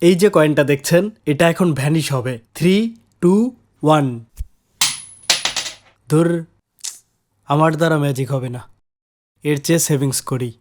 এই যে কয়েনটা দেখছেন এটা এখন ভ্যানিশ হবে। 3, 2, 1। ধুর, আমার দ্বারা ম্যাজিক হবে না, এর চেয়ে সেভিংস করি।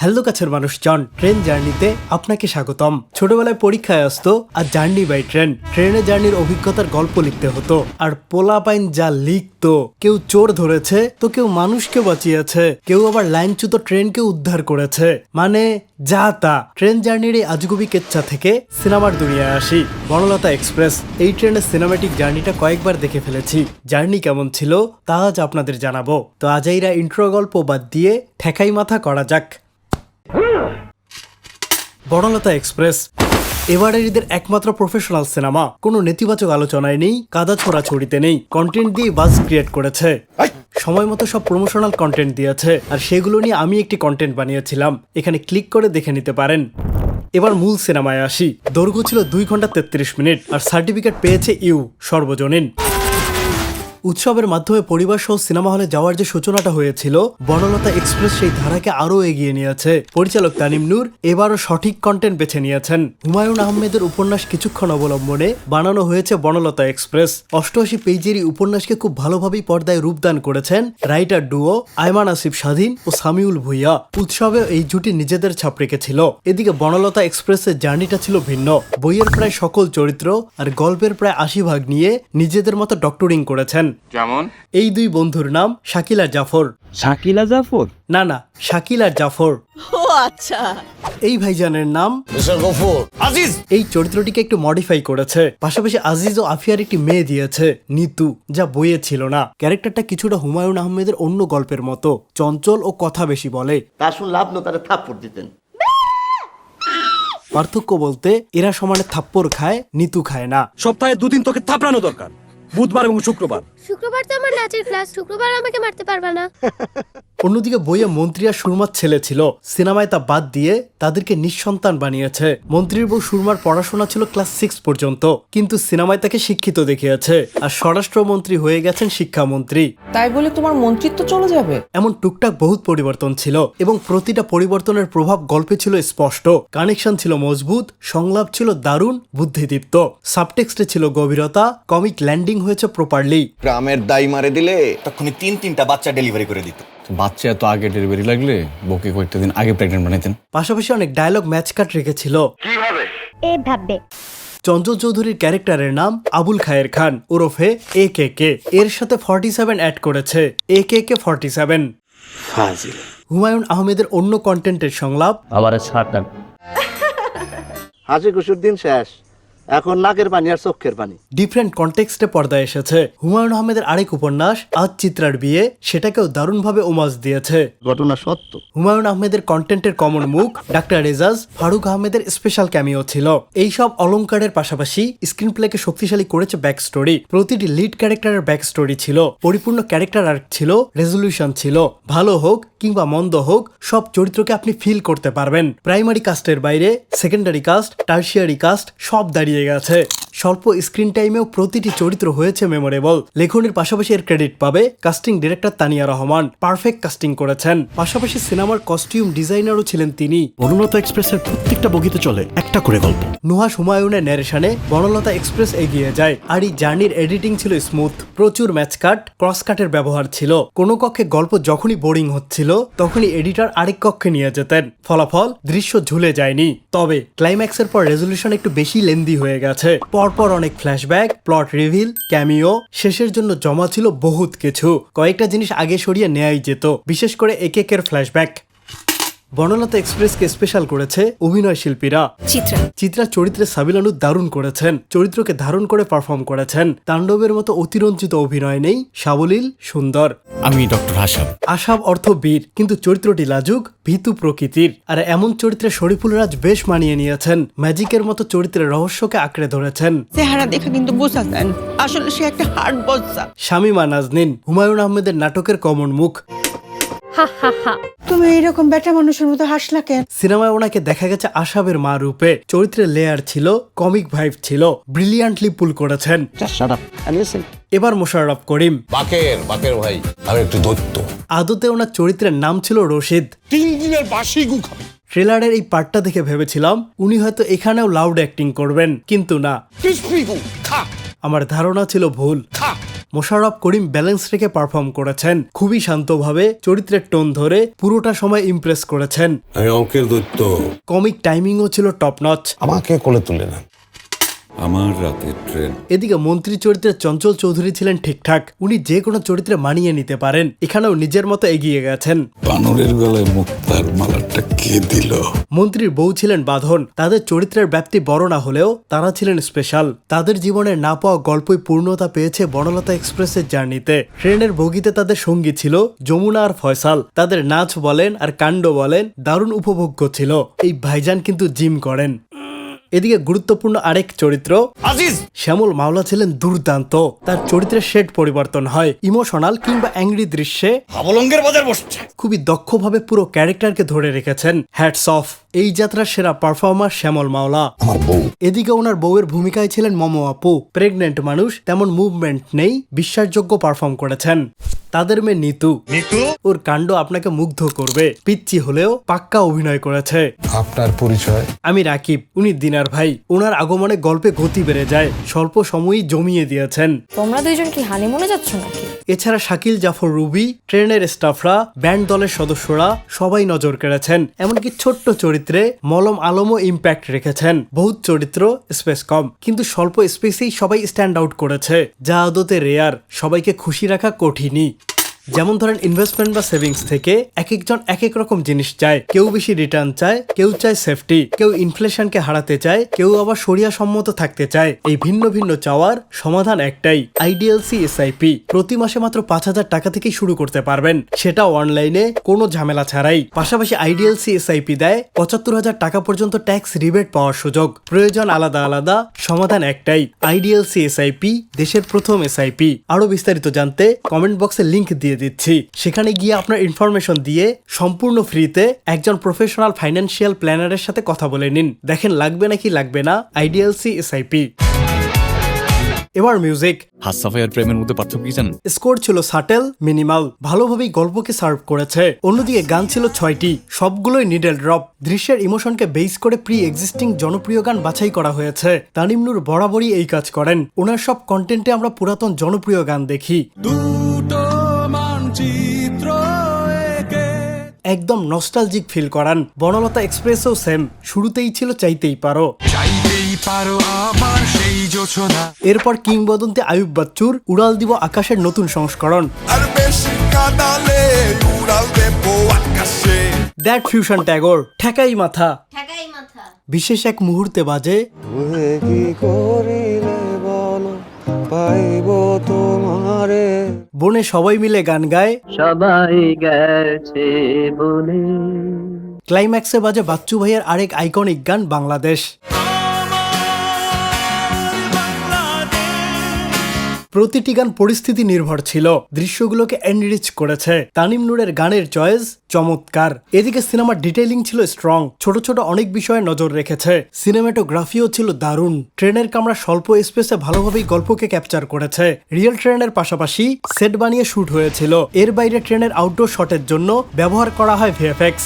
হ্যালো কাছের মানুষজন, ট্রেন জার্নিতে আপনাকে স্বাগতম। ছোটবেলায় পরীক্ষায় আসতো আর জার্নি বাই ট্রেন, ট্রেনে জার্নির অভিজ্ঞতার গল্প লিখতে হতো। আর পোলাপাইন যা লিখতো, কেউ চোর ধরেছে তো কেউ মানুষকে বাঁচিয়েছে, কেউ আবার লাইনচ্যুত ট্রেনকে উদ্ধার করেছে। মানে যা তা। ট্রেন জার্নির এই আজগুবি কেচ্ছা থেকে সিনেমার দুনিয়ায় আসি। বনলতা এক্সপ্রেস, এই ট্রেনের সিনেমাটিক জার্নিটা কয়েকবার দেখে ফেলেছি। জার্নি কেমন ছিল তা আজ আপনাদের জানাবো। তো আজাইরা ইন্ট্রো গল্প বাদ দিয়ে ঠেকাই মাথা করা যাক। বনলতা এক্সপ্রেস এবারের ঈদের একমাত্র প্রফেশনাল সিনেমা। কোনো নেতিবাচক আলোচনায় নেই, কাদা ছোড়াছড়িতে নেই, কন্টেন্ট দিয়ে বাজ ক্রিয়েট করেছে। সময় মতো সব প্রমোশনাল কন্টেন্ট দিয়েছে, আর সেগুলো নিয়ে আমি একটি কন্টেন্ট বানিয়েছিলাম, এখানে ক্লিক করে দেখে নিতে পারেন। এবার মূল সিনেমায় আসি। দৈর্ঘ্য ছিল 2 ঘন্টা 33 মিনিট, আর সার্টিফিকেট পেয়েছে ইউ সর্বজনীন। উৎসবের মাধ্যমে পরিবার সহ সিনেমা হলে যাওয়ার যে সূচনাটা হয়েছিল, বনলতা এক্সপ্রেস সেই ধারাকে আরো এগিয়ে নিয়েছে। পরিচালক তানিম নূর এবারও সঠিক কন্টেন্ট বেছে নিয়েছেন। হুমায়ুন আহমেদের উপন্যাস কিছুক্ষণ অবলম্বনে বানানো হয়েছে বনলতা এক্সপ্রেস। 88 পেজের এই উপন্যাসকে খুব ভালোভাবেই পর্দায় রূপদান করেছেন রাইটার ডুও আয়মান আসিফ স্বাধীন ও সামিউল ভুইয়া। উৎসবে এই জুটি নিজেদের ছাপ রেখেছিল। এদিকে বনলতা এক্সপ্রেসের জার্নিটা ছিল ভিন্ন। বইয়ের প্রায় সকল চরিত্র আর গল্পের প্রায় 80% নিয়ে নিজেদের মতো ডক্টরিং করেছেন। যেমন এই দুই বন্ধুর নাম শাকিল আর জাফর। শাকিলা জাফর? না, শাকিল আর জাফর। ও আচ্ছা। এই ভাইজানের নাম আজিজ। এই চরিত্রটিকে একটু মডিফাই করেছে। পাশাপাশি আজিজ ও আফিয়ার একটি মেয়ে দিয়েছে, নিতু, যা বইয়ে ছিল না। ক্যারেক্টারটা কিছুটা হুমায়ুন আহমেদের অন্য গল্পের মতো, চঞ্চল ও কথা বেশি বলে। তার শুন লাভ না, তারা থাপ্পড় দিতেন। পার্থক্য বলতে এরা সমানে থাপ্পড় খায়, নিতু খায় না। সপ্তাহে 2 দিন তোকে থাপড়ানো দরকার, বুধবার এবং শুক্রবার। শুক্রবার তো আমার নাচের ক্লাস, শুক্রবার আমাকে মারতে পারবা না। অন্যদিকে বইয়ে মন্ত্রী আর সুরমার ছেলে ছিল, সিনেমায় তা বাদ দিয়ে তাদেরকে নিঃসন্তান বানিয়েছে। মন্ত্রীর বউ সুরমার পড়াশোনা ছিল ক্লাস 6 পর্যন্ত, কিন্তু সিনেমায় তাকে শিক্ষিত দেখিয়েছে। আর স্বরাষ্ট্রমন্ত্রী হয়ে গেছেন শিক্ষামন্ত্রী। তাই বলে তোমার মন্ত্রিত্ব চলে যাবে? এমন টুকটাক বহুত পরিবর্তন ছিল, এবং প্রতিটা পরিবর্তনের প্রভাব গল্পে ছিল স্পষ্ট। কানেকশন ছিল মজবুত, সংলাপ ছিল দারুণ বুদ্ধিদীপ্ত, সাবটেক্সটে ছিল গভীরতা, কমিক ল্যান্ডিং হয়েছে প্রপারলি। গ্রামের দাই মারে দিলে তখনই 3-3টা বাচ্চা ডেলিভারি করে দিত। বাচ্চা এত আগে ডেলিভারি লাগলে বউকে কয়েকটা দিন আগে প্রেগনেন্ট বানাইতেন। পাশাপাশি অনেক ডায়লগ ম্যাচ কাট রেখেছিল। এভাবে চঞ্চল চৌধুরীর ক্যারেক্টারের নাম আবুল খায়ের খান ওরফে AKK। এর সাথে 47 অ্যাড করেছে, AKK 47। ফাজিল। হুমায়ুন আহমেদের অন্য কন্টেন্টের সংলাপ আবার ছাড়। হাসি খুশির দিন শেষ, এখন নাকের পানি আর চোখের পানি। ডিফারেন্ট কন্টেক্সটে পর্দায় এসেছে। হুমায়ুন আহমেদের আরেক উপন্যাস আজ চিত্রার বিয়ে, সেটাকেও দারুণভাবে ওমাজ দিয়েছে। ঘটনা সত্য। হুমায়ুন আহমেদের কন্টেন্টের কমন মুখ ডাক্তার রেজাজ, ফারুক আহমেদের স্পেশাল ক্যামিও ছিল। এই সব অলংকারের পাশাপাশি স্ক্রিন প্লেকে শক্তিশালী করেছে ব্যাক স্টোরি। প্রতিটি লিড ক্যারেক্টারের ব্যাক স্টোরি ছিল, পরিপূর্ণ ক্যারেক্টার আর্ক ছিল, রেজলিউশন ছিল। ভালো হোক কিংবা মন্দ হোক, সব চরিত্রকে আপনি ফিল করতে পারবেন। প্রাইমারি কাস্টের বাইরে সেকেন্ডারি কাস্ট, টার্সিয়ারি কাস্ট সব দাঁড়িয়ে গেছে। স্বল্প স্ক্রিন টাইমেও প্রতিটি চরিত্র হয়েছে মেমোরেবল। লেখনির পাশাপাশি এর ক্রেডিট পাবে casting director Tania Rahman, perfect casting করেছেন। পাশাপাশি সিনেমার কস্টিউম ডিজাইনারও ছিলেন তিনি। বনলতা এক্সপ্রেসের প্রত্যেকটা বগিতে চলে একটা করে গল্প। নুহাস হুমায়ুনের ন্যারেশনে বনলতা এক্সপ্রেস এগিয়ে যায়। আর এই জার্নির এডিটিং ছিল স্মুথ, প্রচুর ম্যাচ কাট, ক্রস কাটের ব্যবহার ছিল। কোনো কক্ষে গল্প যখনই বোরিং হচ্ছিল তখনই এডিটর আরেক কক্ষে নিয়ে যেতেন। ফলাফল দৃশ্য ঝুলে যায়নি। তবে ক্লাইম্যাক্সের পর রেজলিউশন একটু বেশি লেন্দি হয়ে গেছে। পরপর অনেক ফ্ল্যাশব্যাক, প্লট রিভিল, ক্যামিও, শেষের জন্য জমা ছিল বহুত কিছু। কয়েকটা জিনিস আগে সরিয়ে নেয়াই যেত, বিশেষ করে একেকের ফ্ল্যাশব্যাক। বনলতা এক্সপ্রেসকে স্পেশাল করেছে অভিনয় শিল্পীরা। চিত্রা চরিত্রে সাবিলানু দারুণ করেছেন, চরিত্রকে ধারণ করে পারফর্ম করেছেন। তাণ্ডবের মতো অতিরঞ্জিত অভিনয় নেই, সাবলীল, সুন্দর। আমি ডক্টর আসাব। আসাব অর্থ বীর, কিন্তু চরিত্রটি লাজুক, ভীতু প্রকৃতির। আর এমন চরিত্রে শরীফুল রাজ বেশ মানিয়ে নিয়েছেন। ম্যাজিকের মতো চরিত্রের রহস্যকে আঁকড়ে ধরেছেন। চেহারা দেখে কিন্তু বোঝা যায় না আসলে সে একটা হার্ড বজ্জা। শামিমা নাজনীন হুমায়ুন আহমেদের নাটকের কমন মুখ। তুমি এইরকম বেটা মানুষের মতো হাসলা কেন? সিনেমায় ওনাকে দেখা গেছে আসাবের মা রূপে। চরিত্রের লেয়ার ছিল, কমিক ভাইব ছিল, ব্রিলিয়ান্টলি পুল করেছেন। এবার মোশাররফ করিম। বাকের ভাই, আমি একটু দৈত্য। আদতে ওনার চরিত্রের নাম ছিল রশিদ। 3 দিনের বাসি গু খাবে। ট্রেলারের এই পার্টটা দেখে ভেবেছিলাম উনি হয়তো এখানেও লাউড অ্যাক্টিং করবেন, কিন্তু না, আমার ধারণা ছিল ভুল। মোশাররফ করিম ব্যালেন্স রেখে পারফর্ম করেছেন, খুবই শান্তভাবে চরিত্রের টোন ধরে পুরোটা সময় ইমপ্রেস করেছেন। আমি অঙ্কের দৈত্য। কমিক টাইমিংও ছিল টপ নচ। আমাকে কোলে তুলে না, আমার রাতের ট্রেন। এদিকে মন্ত্রী চরিত্রে চঞ্চল চৌধুরী ছিলেন ঠিকঠাক, উনি যে কোনো চরিত্রে মানিয়ে নিতে পারেন, এখানেও নিজের মতো এগিয়ে গেছেন। বানরের গলায় মুক্তার মালাটা কে দিল? মন্ত্রীর বউ ছিলেন বাঁধন, তাদের চরিত্রের ব্যাপ্তি বড় না হলেও তারা ছিলেন স্পেশাল। তাদের জীবনের না পাওয়া গল্পই পূর্ণতা পেয়েছে বনলতা এক্সপ্রেসের জার্নিতে। ট্রেনের বগিতে তাদের সঙ্গী ছিল যমুনা আর ফয়সাল, তাদের নাচ বলেন আর কাণ্ড বলেন দারুণ উপভোগ্য ছিল। এই ভাইজান কিন্তু জিম করেন। এদিকে গুরুত্বপূর্ণ আরেক চরিত্র আজিজ শ্যামল মাওলা ছিলেন দুর্দান্ত, তার চরিত্রের শেড পরিবর্তন হয়, ইমোশনাল কিংবা অ্যাংরি দৃশ্যে হাবলঙ্গের বাজার বসছে। খুবই দক্ষভাবে পুরো ক্যারেক্টারকে ধরে রেখেছেন। হ্যাটস অফ, এই যাত্রার সেরা পারফর্মার শ্যামল মাওলা। আমার বউ। এদিকে ওনার বউয়ের ভূমিকায় ছিলেন মমো আপু, প্রেগনেন্ট মানুষ, তেমন মুভমেন্ট নেই, বিশ্বাসযোগ্য পারফর্ম করেছেন। তাদের মেয়ে নিতু, ওর কাণ্ড আপনাকে মুগ্ধ করবে, পিচ্চি হলেও পাক্কা অভিনয় করেছে। আপনার পরিচয়? আমি রাকিব, উনি দিনার ভাই। ওনার আগমনে গল্পে গতি বেড়ে যায়, স্বল্প সময়ই জমিয়ে দিয়েছেন। তোমরা দুইজন কি হানিমুনে যাচ্ছ নাকি? এছাড়া শাকিল জাফর রুবি, ট্রেনের স্টাফরা, ব্যান্ড দলের সদস্যরা সবাই নজর কেড়েছেন। এমনকি ছোট্ট চরিত্রে মলম আলমও ইম্প্যাক্ট রেখেছেন। বহুত চরিত্র, স্পেস কম, কিন্তু স্বল্প স্পেসেই সবাই স্ট্যান্ড আউট করেছে, যা আদতে রেয়ার। সবাইকে খুশি রাখা কঠিনই। যেমন ধরেন ইনভেস্টমেন্ট বা সেভিংস থেকে এক একজন এক এক রকম জিনিস চায়। কেউ বেশি রিটার্ন চায়, কেউ চায় সেফটি, কেউ ইনফ্লেশনকে হারাতে চায়, কেউ আবার শরিয়া সম্মত থাকতে চায়। এই ভিন্ন ভিন্ন চাওয়ার সমাধান একটাই, আইডিএলসি এসআইপি। প্রতি মাসে মাত্র 5,000 টাকা থেকেই শুরু করতে পারবেন, সেটাও অনলাইনে, কোনো ঝামেলা ছাড়াই। পাশাপাশি আইডিএলসি এসআইপি দেয় 75,000 টাকা পর্যন্ত ট্যাক্স রিবেট পাওয়ার সুযোগ। প্রয়োজন আলাদা আলাদা, সমাধান একটাই, আইডিএলসি এসআইপি, দেশের প্রথম এসআইপি। আরো বিস্তারিত জানতে কমেন্ট বক্সে লিংক দিয়ে দিচ্ছি, সেখানে গিয়ে আপনার ইনফরমেশন দিয়ে সম্পূর্ণ ফ্রিতে একজন প্রফেশনাল ফাইন্যান্সিয়াল প্ল্যানারের সাথে কথা বলে নিন। দেখেন লাগবে নাকি লাগবে না আইডিএলসি এসআইপি। এবার মিউজিক। হাসাফাই আর প্রেমের মধ্যে পার্থক্য কি জানেন? স্কোর ছিল সাটেল, মিনিমাল, ভালোভাবেই গল্পকে সার্ভ করেছে। অন্যদিকে গান ছিল 6টি, সবগুলোই নিডেল ড্রপ। দৃশ্যের ইমোশনকে বেস করে প্রি এক্সিস্টিং জনপ্রিয় গান বাছাই করা হয়েছে। তানিম নূর বরাবরই এই কাজ করেন, ওনার সব কন্টেন্টে আমরা পুরাতন জনপ্রিয় গান দেখি। একদম নস্টালজিক ফিল করান। বনলতা এক্সপ্রেসও সেম, শুরুতেই ছিল চাইতেই পারো। এরপর কিংবদন্তি আয়ুব বাচ্চুর উড়াল দিব আকাশের নতুন সংস্করণ। দ্যাট ফিউশন ট্যাগর, ঠেকাই মাথা। বিশেষ এক মুহূর্তে বাজে বনে সবাই মিলে গান গায়, সবাই গেছে বলে। ক্লাইম্যাক্সে বাজে বাচ্চু ভাইয়ের আরেক আইকনিক গান বাংলাদেশ। প্রতিটি গান পরিস্থিতি নির্ভর ছিল, দৃশ্যগুলোকে এনরিচ করেছে। তানিম নূরের গানের চয়েস চমৎকার। এদিকে সিনেমার ডিটেইলিং ছিল স্ট্রং, ছোট ছোট অনেক বিষয়ে নজর রেখেছে। সিনেমাটোগ্রাফিও ছিল দারুণ। ট্রেনের কামরা স্বল্প স্পেসে ভালোভাবেই গল্পকে ক্যাপচার করেছে। রিয়েল ট্রেনের পাশাপাশি সেট বানিয়ে শুট হয়েছিল। এর বাইরে ট্রেনের আউটডোর শটের জন্য ব্যবহার করা হয় ভিএফএক্স।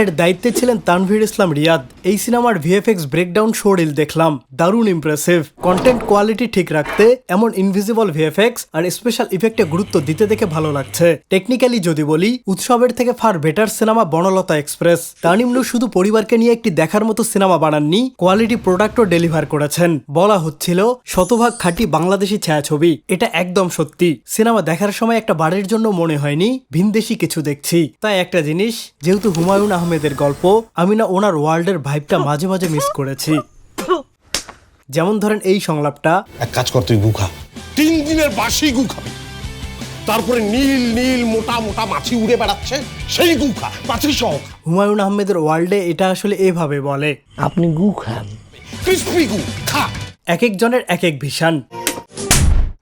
এর দায়িত্বে ছিলেন তানভীর ইসলাম রিয়াদ। এই সিনেমার ভিএফএক্স ব্রেকডাউন শো রিল দেখলাম, দারুণ ইমপ্রেসিভ। কন্টেন্ট কোয়ালিটি ঠিক রাখতে এমন ইনভিজিবল ভিএফএক্স আর স্পেশাল ইফেক্টে গুরুত্ব দিতে দেখে ভালো লাগছে। টেকনিক্যালি যদি বলি, উৎসবের থেকে far better cinema Banalata Express. Tanim Noor শুধু পরিবারকে নিয়ে একটি দেখার মতো সিনেমা বানাননি, কোয়ালিটি প্রোডাক্টও ডেলিভার করেছেন। বলা হচ্ছিল শতভাগ খাঁটি বাংলাদেশি ছায়াছবি, এটা একদম সত্যি। সিনেমা দেখার সময় একটা বারের জন্য মনে হয়নি ভিনদেশি কিছু দেখছি। তাই একটা জিনিস, যেহেতু হুমায়ুন আহমেদের গল্প, আমি না ওনার ওয়ার্ল্ডের ভাইবটা মাঝে মাঝে মিস করেছি। যেমন ধরেন এই সংলাপটা, এক কাজ কর, তুই গু খা। 3 দিনের বাসি গু খাবি, তারপরে নীল নীল মোটা মোটা মাছি উড়ে বেড়াচ্ছে, সেই গু খা, মাছি সহ। হুমায়ুন আহমেদের ওয়ার্ল্ডে এটা আসলে এভাবে বলে, আপনি গু খান, ক্রিসপি গু খা। এক একজনের এক এক ভিশন।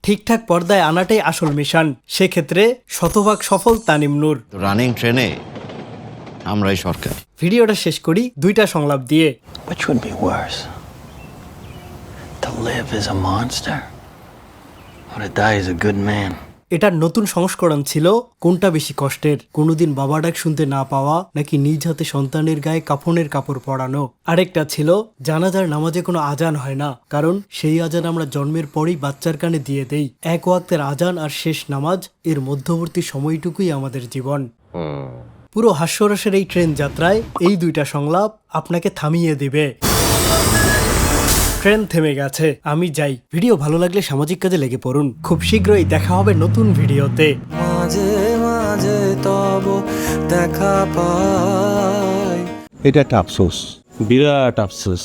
ঠিকঠাক পর্দায় আনাটাই আসল মিশন, সেক্ষেত্রে শতভাগ সফল তানিম নূর। রানিং ট্রেনে আমরাই সরকার। ভিডিওটা শেষ করি 2টা সংলাপ দিয়ে। Which would be worse? To live as a monster or to die as a good man? এটার নতুন সংস্করণ ছিল কোনটা বেশি কষ্টের, কোনোদিন বাবা ডাক শুনতে না পাওয়া নাকি নিজ হাতে সন্তানের গায়ে কাফনের কাপড় পরানো। আরেকটা ছিল জানাজার নামাজে কোনো আজান হয় না, কারণ সেই আজান আমরা জন্মের পরেই বাচ্চার কানে দিয়ে দেই। এক ওয়াক্তের আজান আর শেষ নামাজ, এর মধ্যবর্তী সময়টুকুই আমাদের জীবন। পুরো হাস্যরসের এই ট্রেন যাত্রায় এই দুইটা সংলাপ আপনাকে থামিয়ে দিবে। ট্রেন থেমে গেছে, আমি যাই। ভিডিও ভালো লাগলে সামাজিক কাজে লেগে পড়ুন। খুব শীঘ্রই দেখা হবে নতুন ভিডিওতে। মাঝে মাঝে তব দেখা পাই। এটা একটা আফসোস, বিরাট আফসোস।